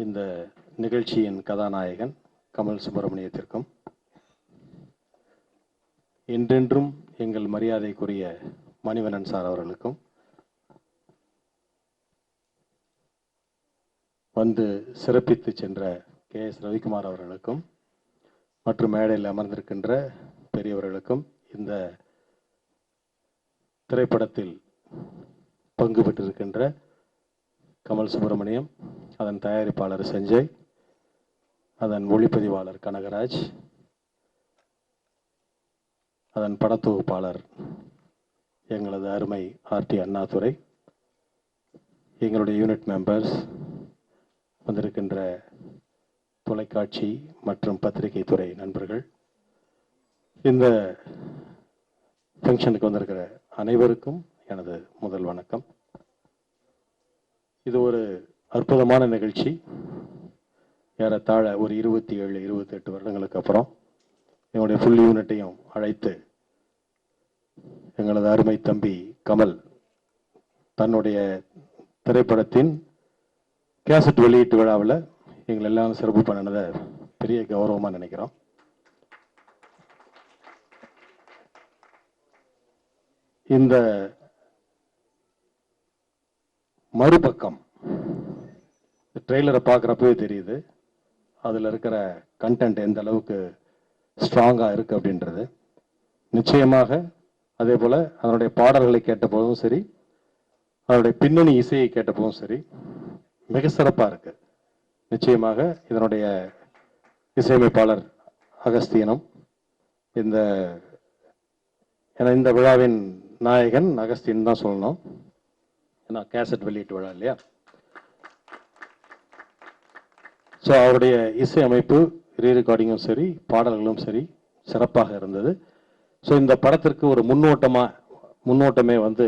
இந்த நிகழ்ச்சியின் கதாநாயகன் கமல் சுப்பிரமணியத்திற்கும், என்றென்றும் எங்கள் மரியாதைக்குரிய மணிவண்ணன் சார் அவர்களுக்கும், வந்து சிறப்பித்து சென்ற KS ரவிக்குமார் அவர்களுக்கும் மற்றும் மேடையில் அமர்ந்திருக்கின்ற பெரியவர்களுக்கும், இந்த திரைப்படத்தில் பங்கு பெற்றிருக்கின்ற கமல் சுப்பிரமணியம், அதன் தயாரிப்பாளர் சஞ்சய், அதன் ஒளிப்பதிவாளர் கனகராஜ், அதன் படத்தொகுப்பாளர் எங்களது அருமை RT அண்ணாதுரை, எங்களுடைய யூனிட் மெம்பர்ஸ், வந்திருக்கின்ற தொலைக்காட்சி மற்றும் பத்திரிகை துறை நண்பர்கள், இந்த ஃபங்க்ஷனுக்கு வந்திருக்கிற அனைவருக்கும் எனது முதல் வணக்கம். இது ஒரு அற்புதமான நிகழ்ச்சி. ஏறத்தாழ ஒரு 27-28 வருடங்களுக்கு அப்புறம் என்னுடைய ஃபுல் யூனிட்டையும் அழைத்து எங்களது அருமை தம்பி கமல் தன்னுடைய திரைப்படத்தின் கேசட் வெளியீட்டு விழாவில் எங்களை எல்லாம் சிறப்பு பண்ணினதை பெரிய கௌரவமாக நினைக்கிறோம். இந்த மறுபக்கம் ட்ரெய்லரை பார்க்குறப்பவே தெரியுது அதில் இருக்கிற கண்டென்ட் எந்த அளவுக்கு ஸ்ட்ராங்காக இருக்குது அப்படின்றது. நிச்சயமாக அதே போல் அதனுடைய பாடல்களை கேட்ட போதும் சரி, அதனுடைய பின்னணி இசையை கேட்ட போதும் சரி, மிக சிறப்பாக இருக்குது. நிச்சயமாக இதனுடைய இசையமைப்பாளர் அகஸ்தீனம், இந்த விழாவின் நாயகன் அகஸ்தீன் தான் சொல்லணும். ஏன்னா கேசட் வெளியீட்டு விழா இல்லையா? ஸோ அவருடைய இசை அமைப்பு, ரீரெக்கார்டிங்கும் சரி, பாடல்களும் சரி சிறப்பாக இருந்தது. ஸோ இந்த படத்திற்கு ஒரு முன்னோட்டமே வந்து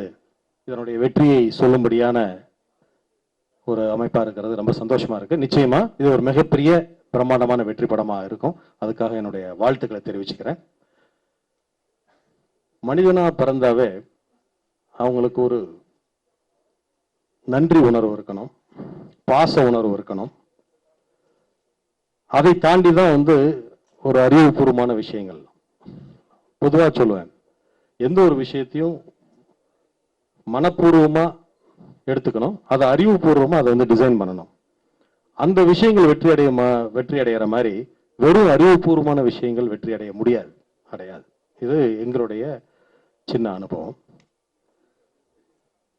இதனுடைய வெற்றியை சொல்லும்படியான ஒரு அமைப்பாக இருக்கிறது. ரொம்ப சந்தோஷமா இருக்கு. நிச்சயமா இது ஒரு மிகப்பெரிய பிரம்மாண்டமான வெற்றி படமாக இருக்கும். அதுக்காக என்னுடைய வாழ்த்துக்களை தெரிவிச்சுக்கிறேன். மனிதனா பிறந்தாவே அவங்களுக்கு ஒரு நன்றி உணர்வு இருக்கணும், பாச உணர்வு இருக்கணும். அதை தாண்டி தான் வந்து ஒரு அறிவுபூர்வமான விஷயங்கள். பொதுவாக சொல்லுவேன், எந்த ஒரு விஷயத்தையும் மனப்பூர்வமா எடுத்துக்கணும், அதை அறிவுபூர்வமா அதை வந்து டிசைன் பண்ணணும். அந்த விஷயங்கள் வெற்றி அடைகிற மாதிரி வெறும் அறிவுபூர்வமான விஷயங்கள் வெற்றி அடைய அடையாது. இது எங்களுடைய சின்ன அனுபவம்.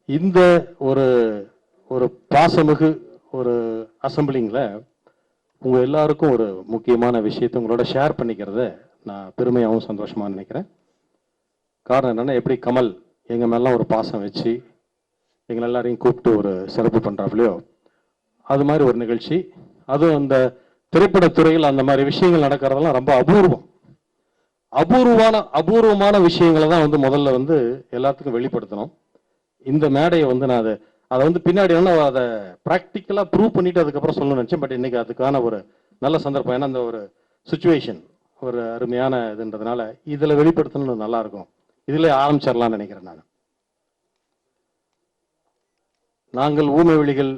இந்த ஒரு பாசமிகு ஒரு அசம்பிளிங்ல உங்க எல்லாருக்கும் ஒரு முக்கியமான விஷயத்தை உங்களோட ஷேர் பண்ணிக்கிறத நான் பெருமையாகவும் சந்தோஷமா நினைக்கிறேன். காரணம் என்னன்னா, எப்படி கமல் எங்க மேலாம் ஒரு பாசம் வச்சு எங்களை எல்லாரையும் கூப்பிட்டு ஒரு சிறப்பு பண்றாப்லையோ, அது மாதிரி ஒரு நிகழ்ச்சி. அதுவும் அந்த திரைப்படத்துறையில் அந்த மாதிரி விஷயங்கள் நடக்கிறதெல்லாம் ரொம்ப அபூர்வமான விஷயங்களை தான் வந்து முதல்ல வந்து எல்லாத்துக்கும் வெளிப்படுத்தணும். இந்த மேடையை வந்து நான் அதை வந்து பின்னாடி அதை ப்ராக்டிக்கலா ப்ரூவ் பண்ணிட்டு அதுக்கப்புறம் சொல்லணும்னு நினைச்சேன். பட் இன்னைக்கு அதுக்கான ஒரு நல்ல சந்தர்ப்பம். ஏன்னா அந்த ஒரு சுச்சுவேஷன் ஒரு அருமையான இதுன்றதுனால இதுல வெளிப்படுத்தணும், நல்லா இருக்கும். இதுல ஆரம்பிச்சிடலாம்னு நினைக்கிறேன். நாங்கள் ஊமை விழிகள்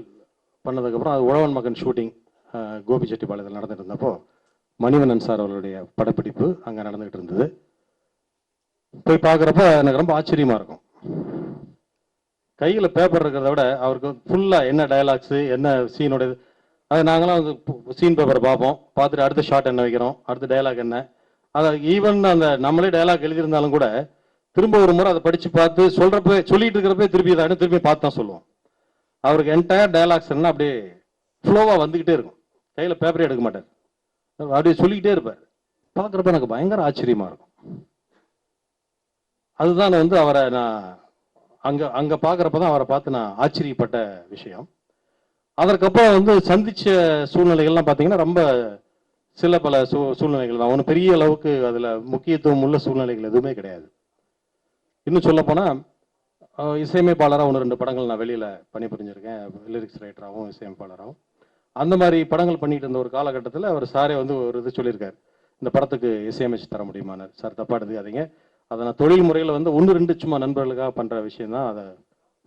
பண்ணதுக்கப்புறம் அது உழவன் மகன் ஷூட்டிங் கோபிச்செட்டிப்பாளையத்தில் நடந்துட்டு இருந்தப்போ மணிவண்ணன் சார் அவர்களுடைய படப்பிடிப்பு அங்கே நடந்துகிட்டு இருந்தது. போய் பார்க்குறப்ப எனக்கு ரொம்ப ஆச்சரியமா இருக்கும். கையில் பேப்பர் இருக்கிறத விட அவருக்கு ஃபுல்லாக என்ன டயலாக்ஸு, என்ன சீனோட, அது நாங்களாம் வந்து சீன் பேப்பரை பார்ப்போம், பார்த்துட்டு அடுத்த ஷாட் என்ன வைக்கிறோம், அடுத்த டயலாக் என்ன, அதை ஈவன் அந்த நம்மளே டயலாக் எழுதியிருந்தாலும் கூட திரும்ப ஒரு முறை அதை படித்து பார்த்து சொல்லிட்டு இருக்கிறப்ப திருப்பி பார்த்து தான் சொல்லுவோம். அவருக்கு என்டையர் டயலாக்ஸ் என்ன அப்படியே ஃப்ளோவாக வந்துக்கிட்டே இருக்கும். கையில் பேப்பரே எடுக்க மாட்டார், அப்படியே சொல்லிக்கிட்டே இருப்பார். பார்க்குறப்ப எனக்கு பயங்கர ஆச்சரியமா இருக்கும். அதுதான் வந்து அவரை நான் அங்கே பார்க்குறப்ப தான் அவரை பார்த்து நான் ஆச்சரியப்பட்ட விஷயம். அதற்கப்புறம் வந்து சந்திச்ச சூழ்நிலைகள்லாம் பார்த்தீங்கன்னா ரொம்ப பல சூழ்நிலைகள் தான். ஒன்றும் பெரிய அளவுக்கு அதில் முக்கியத்துவம் உள்ள சூழ்நிலைகள் எதுவுமே கிடையாது. இன்னும் சொல்லப்போனால் இசையமைப்பாளராக 1-2 படங்கள் நான் வெளியில் பணிபுரிஞ்சிருக்கேன், லிரிக்ஸ் ரைட்டராகவும் இசையமைப்பாளராகவும். அந்த மாதிரி படங்கள் பண்ணிட்டு இருந்த ஒரு காலகட்டத்தில் அவர் சாரே வந்து ஒரு இது சொல்லியிருக்காரு, இந்த படத்துக்கு இசையமைச்சு தர முடியுமான்னு. சார் தப்பா எடுத்துக்காதீங்க, அதை நான் தொழில் முறையில் வந்து 1-2 சும்மா நண்பர்களுக்காக பண்ணுற விஷயம் தான், அதை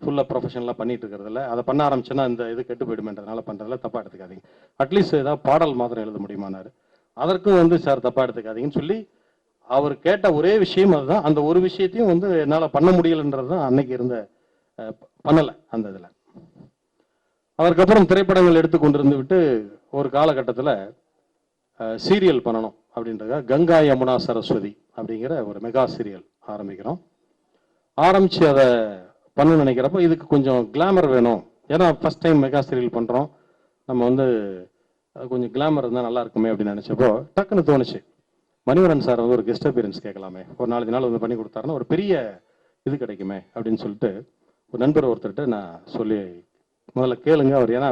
ஃபுல்லாக ப்ரொஃபஷனலாக பண்ணிட்டு இருக்கிறதில்ல. அதை பண்ண ஆரம்பிச்சேன்னா இந்த இது கெட்டு போயிடுமேன்றதுனால பண்ணுறதில்ல, தப்பாக எடுத்துக்காதீங்க. அட்லீஸ்ட் ஏதாவது பாடல் மாத்திரம் எழுத முடியுமானாரு. அதற்கும் வந்து சார் தப்பாக எடுத்துக்காதீங்கன்னு சொல்லி அவர் கேட்ட ஒரே விஷயம் அதுதான். அந்த ஒரு விஷயத்தையும் வந்து என்னால் பண்ண முடியலன்றது தான் அன்னைக்கு இருந்த பண்ணலை அந்த இதில். அதற்கப்புறம் திரைப்படங்கள் எடுத்து கொண்டிருந்து விட்டு ஒரு காலகட்டத்தில் சீரியல் பண்ணணும் அப்படின்றதுக்காக கங்கா யமுனா சரஸ்வதி அப்படிங்கிற ஒரு மெகா சீரியல் ஆரம்பிக்கிறோம். ஆரம்பித்து அதை பண்ண நினைக்கிறப்போ இதுக்கு கொஞ்சம் கிளாமர் வேணும். ஏன்னா ஃபஸ்ட் டைம் மெகா சீரியல் பண்ணுறோம், நம்ம வந்து கொஞ்சம் கிளாமர் இருந்தால் நல்லா இருக்குமே அப்படின்னு நினச்சப்போ டக்குன்னு தோணுச்சு, மணிவரன் சார் வந்து ஒரு கெஸ்ட் அப்பியரன்ஸ் கேட்கலாமே, ஒரு 4 நாள் வந்து பண்ணி கொடுத்தாருன்னா ஒரு பெரிய இது கிடைக்குமே அப்படின்னு சொல்லிட்டு ஒரு நண்பர் ஒருத்தர்கிட்ட நான் சொல்லி முதல்ல கேளுங்க அவர். ஏன்னா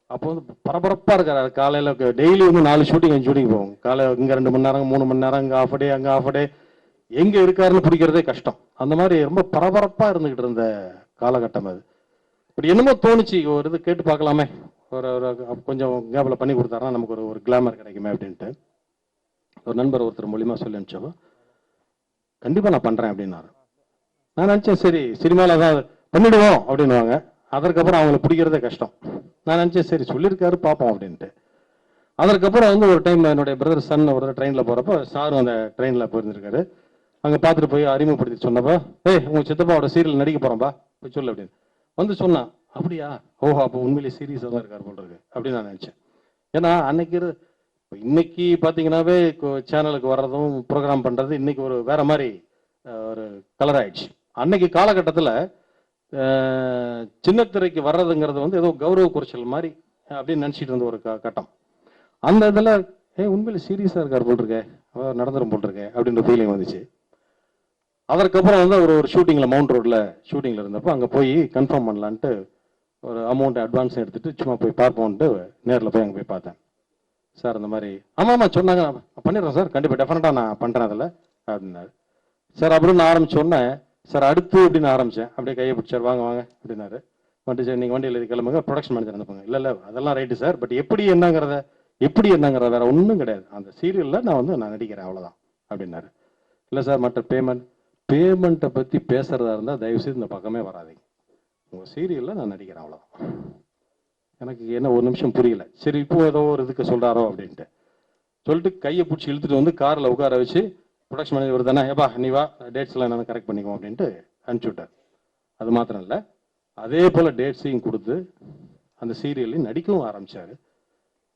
அப்போ வந்து பரபரப்பாக இருக்காரு. காலையில் டெய்லி வந்து 4 ஷூட்டிங் 5 ஷூட்டிங் போவோம். காலை இங்கே 2 மணி நேரம் 3 மணி நேரம், இங்கே ஆஃப் டே அங்கே ஆஃப் டே, எங்கே இருக்காருன்னு பிடிக்கிறதே கஷ்டம். அந்த மாதிரி ரொம்ப பரபரப்பாக இருந்துகிட்டு இருந்த காலகட்டம் அது. இப்படி என்னமோ தோணுச்சு, ஒரு இது கேட்டு பார்க்கலாமே, ஒரு கொஞ்சம் கேப்பில் பண்ணி கொடுத்தாருன்னா நமக்கு ஒரு கிளாமர் கிடைக்குமே அப்படின்ட்டு ஒரு நண்பர் ஒருத்தர் மூலியமாக சொல்லி அனுப்பிச்சப்போ கண்டிப்பாக நான் பண்ணுறேன் அப்படின்னாரு. நான் நினச்சேன் சரி சினிமாவில் தான் பண்ணிடுவோம் அப்படின்வாங்க, அதற்கப்புறம் அவங்களுக்கு பிடிக்கிறதே கஷ்டம். நான் நினச்சேன் சரி சொல்லியிருக்காரு பார்ப்போம் அப்படின்ட்டு. அதற்கப்புறம் வந்து ஒரு டைம் என்னுடைய பிரதர் சன் ஒரு ட்ரெயினில் போகிறப்போ சாரும் அந்த ட்ரெயினில் போயிருந்திருக்காரு. அங்கே பார்த்துட்டு போய் அறிமுகப்படுத்தி சொன்னப்போ, உங்கள் சித்தப்பாவோட சீரியல் நடிக்க போகிறோம்பா போய் சொல்லு அப்படின்னு வந்து சொன்னான். அப்படியா, ஓஹோ அப்போ உண்மையிலேயே சீரியஸாக தான் இருக்கார் போல் இருக்கு அப்படின்னு நான் நினச்சேன். ஏன்னா அன்னைக்கு இன்னைக்கு பார்த்தீங்கன்னாவே சேனலுக்கு வர்றதும் ப்ரோக்ராம் பண்ணுறது இன்னைக்கு ஒரு வேற மாதிரி ஒரு கலர் ஆயிடுச்சு. அன்னைக்கு காலகட்டத்தில் சின்ன திரைக்கு வர்றதுங்கிறது வந்து ஏதோ கௌரவ குறைச்சல் மாதிரி அப்படின்னு நினச்சிட்டு இருந்த ஒரு கட்டம். அந்த இதில் உண்மையில சீரியஸாக இருக்கார் போல் இருக்கே, நடந்துடும் போல் இருக்கே அப்படின்ற ஃபீலிங் வந்துச்சு. அதற்கப்புறம் வந்து ஒரு ஷூட்டிங்கில் மவுண்ட் ரோட்டில் ஷூட்டிங்கில் இருந்தப்போ அங்கே போய் கன்ஃபார்ம் பண்ணலான்ட்டு ஒரு அமௌண்ட் அட்வான்ஸ் எடுத்துகிட்டு சும்மா போய் பார்ப்போன்ட்டு நேரில் போய் அங்கே போய் பார்த்தேன். சார் இந்த மாதிரி ஆமாம்மா சொன்னாங்க, நான் பண்ணிடுறேன் சார், கண்டிப்பாக டெஃபினட்டாக நான் பண்ணுறேன் அதில் அப்படின்னாரு. சார் அப்படின்னு ஆரம்பிச்சோன்னே சார் அடுத்து அப்படின்னு ஆரம்பித்தேன். அப்படியே கையை பிடிச்சார், வாங்க வாங்க அப்படின்னாரு. வந்துட்டு சரி நீங்கள் வண்டியில் கிளம்புங்க, ப்ரொடக்ஷன் மேனேஜர் அனுப்புங்க. இல்லை அதெல்லாம் ரைட்டு சார், பட் எப்படி என்னங்கிறத வேற ஒன்றும் கிடையாது, அந்த சீரியலில் நான் நடிக்கிறேன் அவ்வளோதான் அப்படின்னாரு. இல்லை சார் மற்ற பேமெண்ட்டை பற்றி பேசுகிறதா இருந்தால் தயவுசெய்து இந்த பக்கமே வராதிங்க, உங்கள் சீரியலில் நான் நடிக்கிறேன் அவ்வளோதான். எனக்கு என்ன ஒரு நிமிஷம் புரியல. சரி இப்போ ஏதோ ஒரு இதுக்கு சொல்கிறாரோ அப்படின்ட்டு சொல்லிட்டு கையை பிடிச்சி இழுத்துட்டு வந்து காரில் உட்கார வச்சு ப்ரொடக்ஷன் மேனேஜர் வருதானே, ஏப்பா நீ வா டேட்ஸ்லாம் என்னென்னு கரெக்ட் பண்ணிக்குவோம் அப்படின்ட்டு அனுப்பிச்சி விட்டார். அது மாத்திரம் இல்லை, அதே போல் டேட்ஸையும் கொடுத்து அந்த சீரியல்லையும் நடிக்கவும் ஆரம்பித்தார்.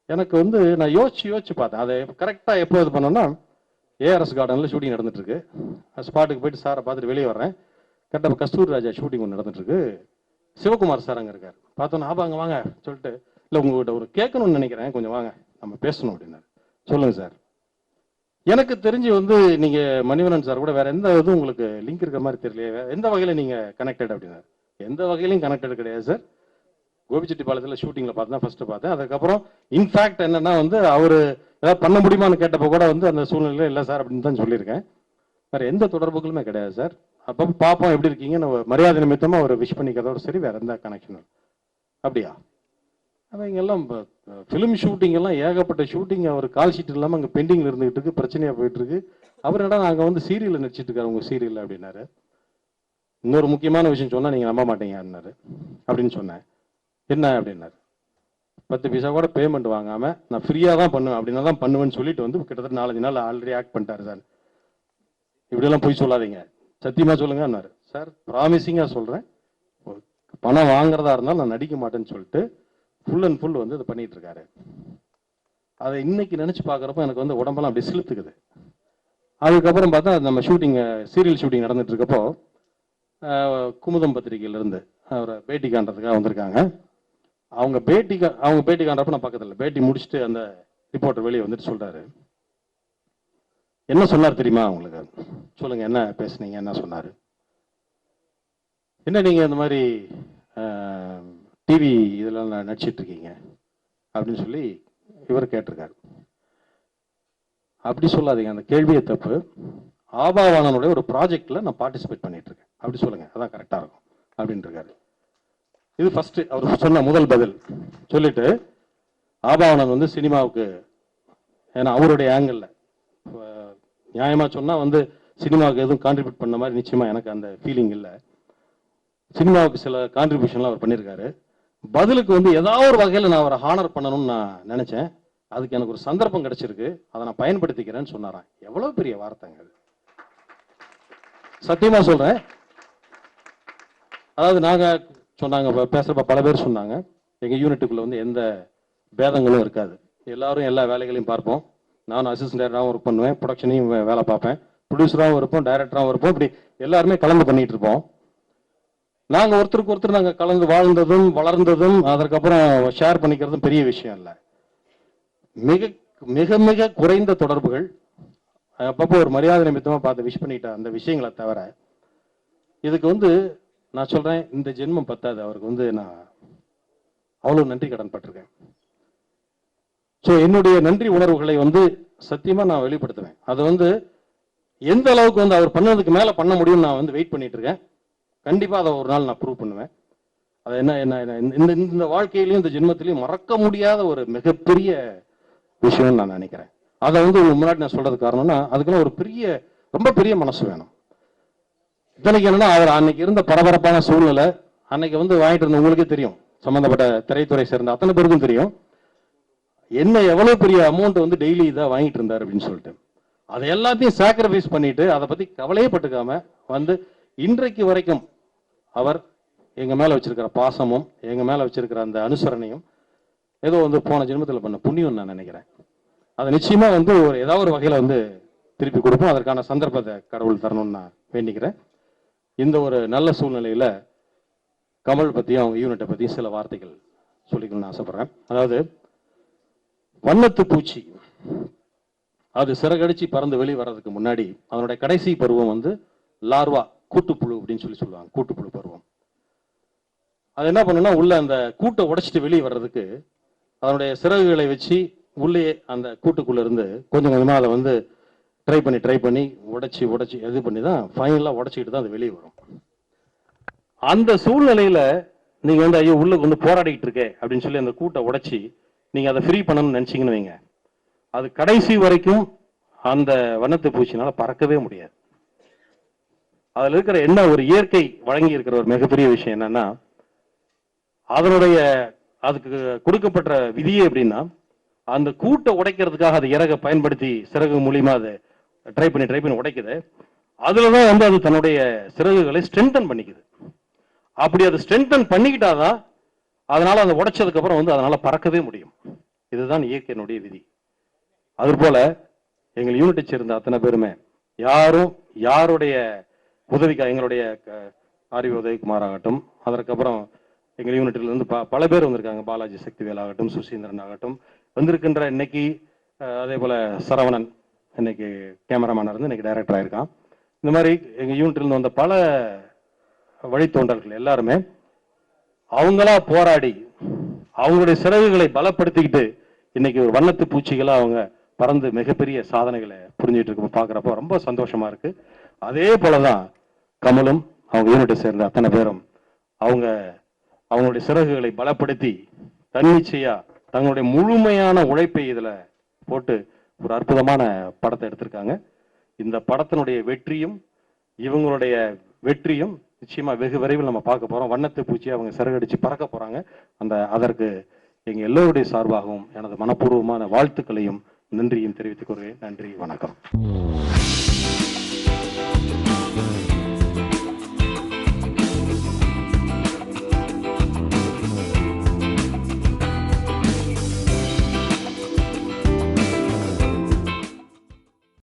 எனக்கு வந்து நான் யோசிச்சு பார்த்தேன், அதை கரெக்டாக எப்போ இது பண்ணோன்னா ஏஆர்எஸ் கார்டனில் ஷூட்டிங் நடந்துட்டுருக்கு. ஸ்பாட்டுக்கு போயிட்டு சாரை பார்த்துட்டு வெளியே வர்றேன். கரெக்டாக கஸ்தூரி ராஜா ஷூட்டிங் ஒன்று நடந்துட்டுருக்கு. சிவகுமார் சார் அங்கே இருக்கார். பார்த்தோன்னா அங்கே வாங்க சொல்லிட்டு, இல்லை உங்கள்கிட்ட ஒரு கேட்கணும்னு நினைக்கிறேன், கொஞ்சம் வாங்க நம்ம பேசணும் அப்படின்னாரு. சொல்லுங்கள் சார். எனக்கு தெரிஞ்சு வந்து நீங்கள் மணிவரன் சார் கூட வேறு எந்த இதுவும் உங்களுக்கு லிங்க் இருக்கிற மாதிரி தெரியலையே, எந்த வகையில் நீங்கள் கனெக்டட் அப்படின்னாரு. எந்த வகையிலையும் கனெக்டட் கிடையாது சார், கோபிச்செட்டிப்பாளையத்தில் ஷூட்டிங்கில் பார்த்தா ஃபஸ்ட்டு பார்த்தேன். அதுக்கப்புறம் இன்ஃபேக்ட் என்னென்னா வந்து அவர் ஏதாவது பண்ண முடியுமான்னு கேட்டப்போ கூட வந்து அந்த சூழ்நிலையில் இல்லை சார் அப்படின்னு தான் சொல்லியிருக்கேன். வேறு எந்த தொடர்புகளுமே கிடையாது சார். அப்போ பார்ப்போம் எப்படி இருக்கீங்கன்னு மரியாதை நிமித்தமாக ஒரு விஷ் பண்ணிக்கிறதோட சரி, வேறு எந்த கனெக்ஷனும். அப்படியா, அவங்க எல்லாம் ஃபிலிம் ஷூட்டிங் எல்லாம் ஏகப்பட்ட ஷூட்டிங் அவர் கால் ஷீட் இல்லாமல் அங்கே பெண்டிங்கில் இருந்துகிட்டு இருக்கு, பிரச்சனையாக போயிட்டு இருக்கு. அவர் என்னடா நாங்கள் வந்து சீரியலில் நடிச்சிட்டு இருக்காரு உங்கள் சீரியலில் அப்படின்னாரு. இன்னொரு முக்கியமான விஷயம் சொன்னால் நீங்கள் நம்ப மாட்டீங்க அப்படின்னாரு. அப்படின்னு சொன்னேன். என்ன அப்படின்னாரு. 10 பைசா கூட பேமெண்ட் வாங்காமல் நான் ஃப்ரீயாக தான் பண்ணுவேன் அப்படின்னா தான் பண்ணுவேன்னு சொல்லிட்டு வந்து கிட்டத்தட்ட 4-5 நாள் ஆல்ரெடி ஆக்ட் பண்ணிட்டாரு சார். இப்படியெல்லாம் போய் சொல்லாதீங்க, சத்தியமாக சொல்லுங்கன்னாரு. சார் ப்ராமிசிங்காக சொல்கிறேன், பணம் வாங்குறதா இருந்தாலும் நான் நடிக்க மாட்டேன்னு சொல்லிட்டு ஃபுல் அண்ட் ஃபுல் வந்து இது பண்ணிட்டு இருக்காரு. அதை இன்னைக்கு நினச்சி பார்க்குறப்ப எனக்கு வந்து உடம்பெல்லாம் அப்படி சிலுத்துக்குது. அதுக்கப்புறம் பார்த்தா நம்ம சீரியல் ஷூட்டிங் நடந்துட்டு இருக்கப்போ குமுதம் பத்திரிகையிலேருந்து அவரை பேட்டி காண்றதுக்காக வந்திருக்காங்க. அவங்க பேட்டி காண்றப்ப நான் பக்கத்தில் பேட்டி முடிச்சுட்டு அந்த ரிப்போர்ட்டர் வெளியே வந்துட்டு சொல்கிறாரு, என்ன சொன்னார் தெரியுமா உங்களுக்கு, சொல்லுங்க என்ன பேசுனீங்க, என்ன சொன்னார், என்ன நீங்கள் இந்த மாதிரி டிவி இதெல்லாம் நடிச்சிட்டு இருக்கீங்க அப்படின்னு சொல்லி இவர் கேட்டிருக்காரு. அப்படி சொல்லாதீங்க, அந்த கேள்வியே தப்பு. ஆபாவானனுடைய ஒரு ப்ராஜெக்ட்ல நான் பார்ட்டிசிபேட் பண்ணிட்டு இருக்கேன் அப்படி சொல்லுங்க, அதான் கரெக்டாக இருக்கும் அப்படின்னு இருக்காரு. இது ஃபர்ஸ்ட் அவர் சொன்ன முதல் பதில். சொல்லிட்டு ஆபாவானன் வந்து சினிமாவுக்கு, ஏன்னா அவருடைய ஆங்கிள் நியாயமா சொன்னா வந்து சினிமாவுக்கு எதுவும் கான்ட்ரிபியூட் பண்ண மாதிரி நிச்சயமா எனக்கு அந்த ஃபீலிங் இல்லை. சினிமாவுக்கு சில கான்ட்ரிபியூஷன்லாம் அவர் பண்ணியிருக்காரு. பதிலுக்கு வந்து ஏதாவது ஒரு வகையில் நான் அவரை ஹானர் பண்ணணும்னு நான் நினைச்சேன். அதுக்கு எனக்கு ஒரு சந்தர்ப்பம் கிடைச்சிருக்கு, அதை நான் பயன்படுத்திக்கிறேன்னு சொன்னாராம். எவ்வளவு பெரிய வார்த்தைங்க அது, சத்தியமா சொல்றேன். அதாவது நாங்க சொன்னாங்க, பேசுறப்ப பல பேர் சொன்னாங்க, எங்க யூனிட்டுக்குள்ள வந்து எந்த பேதங்களும் இருக்காது, எல்லாரும் எல்லா வேலைகளையும் பார்ப்போம். நானும் அசிஸ்டன்ட் டைரக்டராகவும் ஒர்க் பண்ணுவேன், ப்ரொடக்ஷனையும் வேலை பார்ப்பேன், ப்ரொடியூசராகவும் இருப்போம், டைரக்டராகவும் இருப்போம், இப்படி எல்லாருமே கலந்து பண்ணிட்டு இருப்போம். நாங்க ஒருத்தருக்கு ஒருத்தர் நாங்க கலந்து வாழ்ந்ததும் வளர்ந்ததும் அதற்கப்புறம் ஷேர் பண்ணிக்கிறதும் பெரிய விஷயம் இல்லை. மிக மிக மிக குறைந்த தொடர்புகள், அப்பப்போ ஒரு மரியாதை நிமித்தமா பார்த்து விஷ் பண்ணிட்ட அந்த விஷயங்களை தவிர, இதுக்கு வந்து நான் சொல்றேன், இந்த ஜென்மம் பத்தாது. அவருக்கு வந்து நான் அவ்வளவு நன்றி கடன் பட்டிருக்கேன். ஸோ என்னுடைய நன்றி உணர்வுகளை வந்து சத்தியமா நான் வெளிப்படுத்துவேன். அது வந்து எந்த அளவுக்கு வந்து அவர் பண்ணதுக்கு மேல பண்ண முடியும் நான் வந்து வெயிட் பண்ணிட்டு இருக்கேன். கண்டிப்பா அதை ஒரு நாள் நான் ப்ரூவ் பண்ணுவேன். அது என்ன என்ன இந்த வாழ்க்கையிலையும் இந்த ஜென்மத்திலையும் மறக்க முடியாத ஒரு மிகப்பெரிய விஷயம்னு நான் நினைக்கிறேன். அதை வந்து முன்னாடி நான் சொல்றது காரணம்னா, அதுக்கெல்லாம் ஒரு பெரிய ரொம்ப பெரிய மனசு வேணும். இத்தனைக்கு என்னன்னா, அவர் அன்னைக்கு இருந்த பரபரப்பான சூழ்நிலை, அன்னைக்கு வந்து வாங்கிட்டு இருந்த உங்களுக்கே தெரியும், சம்பந்தப்பட்ட திரைத்துறை சேர்ந்த அத்தனை பேருக்கும் தெரியும் என்ன எவ்வளவு பெரிய அமௌண்ட் வந்து டெய்லி இதை வாங்கிட்டு இருந்தார் அப்படின்னு சொல்லிட்டு. அதை எல்லாத்தையும் சாக்ரிஃபைஸ் பண்ணிட்டு அதை பத்தி கவலையே பட்டுக்காம வந்து இன்றைக்கு வரைக்கும் அவர் எங்க மேல வச்சிருக்கிற பாசமும் எங்க மேல வச்சிருக்கிற அந்த அனுசரணையும் ஏதோ வந்து போன ஜென்மத்தில் பண்ண புண்ணியம் நான் நினைக்கிறேன். அதை நிச்சயமா வந்து ஒரு ஏதாவது ஒரு வகையில வந்து திருப்பி கொடுப்போம். அதற்கான சந்தர்ப்பத்தை கடவுள் தரணும்னு நான் வேண்டிக்கிறேன். இந்த ஒரு நல்ல சூழ்நிலையில கமல் பத்தியும் அவங்க யூனிட்டை பத்தியும் சில வார்த்தைகள் சொல்லிக்கணும்னு ஆசைப்படுறேன். அதாவது வண்ணத்து பூச்சி அது சிறகடிச்சு பறந்து வெளியே வர்றதுக்கு முன்னாடி அதனுடைய கடைசி பருவம் வந்து லார்வா, கூட்டுப்புழு அப்படின்னு சொல்லுவாங்க, கூட்டுப்புழு பருவம். அது என்ன பண்ணுன்னா, உள்ள அந்த கூட்டை உடைச்சிட்டு வெளியே வர்றதுக்கு அதனுடைய சிறகுகளை வச்சு உள்ளே அந்த கூட்டுக்குள்ள இருந்து கொஞ்சம் கொஞ்சமா அதை வந்து ட்ரை பண்ணி உடைச்சி இது பண்ணி தான் ஃபைனலா உடைச்சிக்கிட்டு தான் அது வெளியே வரும். அந்த சூழ்நிலையில நீங்க வந்து ஐயோ உள்ள வந்து போராடிட்டு இருக்கே அப்படின்னு சொல்லி அந்த கூட்டை உடைச்சி நீங்க அதை ஃப்ரீ பண்ணணும்னு நினைச்சீங்கன்னு வைங்க, அது கடைசி வரைக்கும் அந்த வண்ணத்து பூச்சினால பறக்கவே முடியாது. அதுல இருக்கிற என்ன ஒரு இயற்கை வழங்கி இருக்கிற ஒரு மிகப்பெரிய விஷயம் என்னன்னா, அதனுடைய அதுக்கு கொடுக்கப்பட்ட விதியே எப்படின்னா, அந்த கூட்டை உடைக்கிறதுக்காக அது இறக பயன்படுத்தி சிறகு மூலியமா அதை ட்ரை பண்ணி உடைக்குது. அதுலதான் வந்து அது தன்னுடைய சிறகுகளை ஸ்ட்ரென்தன் பண்ணிக்குது. அப்படி அது ஸ்ட்ரென்தன் பண்ணிக்கிட்டாதான் அதனால அதை உடைச்சதுக்கு அப்புறம் வந்து அதனால பறக்கவே முடியும். இதுதான் இயற்கையினுடைய விதி. அது போல எங்கள் யூனிட்டை சேர்ந்த அத்தனை பேருமே யாரும் யாருடைய உதவிக்கா, எங்களுடைய ஆர்வி உதயகுமார் ஆகட்டும், அதற்கப்புறம் எங்கள் யூனிட்டில் இருந்து பல பேர் வந்திருக்காங்க, பாலாஜி சக்திவேல் ஆகட்டும், சுசீந்திரன் ஆகட்டும், வந்திருக்கின்ற இன்னைக்கு அதே போல சரவணன் இன்னைக்கு கேமராமேனா இருந்து இன்னைக்கு டைரக்டர் ஆயிருக்கான். இந்த மாதிரி எங்க யூனிட்ல இருந்து வந்த பல வழித்தோன்றல்கள் எல்லாருமே அவங்களா போராடி அவங்களுடைய சிறகுகளை பலப்படுத்திக்கிட்டு இன்னைக்கு ஒரு வண்ணத்து பூச்சிகளா அவங்க பறந்து மிகப்பெரிய சாதனைகளை புரிஞ்சுட்டு இருக்கு பாக்குறப்போ ரொம்ப சந்தோஷமா இருக்கு. அதே போலதான் கமலும் அவங்க யூனிட்டை சேர்ந்த அத்தனை பேரும் அவங்களுடைய சிறகுகளை பலப்படுத்தி தன்னிச்சையா தங்களுடைய முழுமையான உழைப்பை இதுல போட்டு ஒரு அற்புதமான படத்தை எடுத்திருக்காங்க. இந்த படத்தினுடைய வெற்றியும் இவங்களுடைய வெற்றியும் நிச்சயமா வெகு விரைவில் நம்ம பார்க்க போறோம். வண்ணத்து பூச்சி அவங்க சிறகடிச்சு பறக்க போறாங்க. அதற்கு எங்க எல்லோருடைய சார்பாகவும் எனது மனப்பூர்வமான வாழ்த்துக்களையும் நன்றியும் தெரிவித்துக் கொள்கிறேன். நன்றி, வணக்கம்.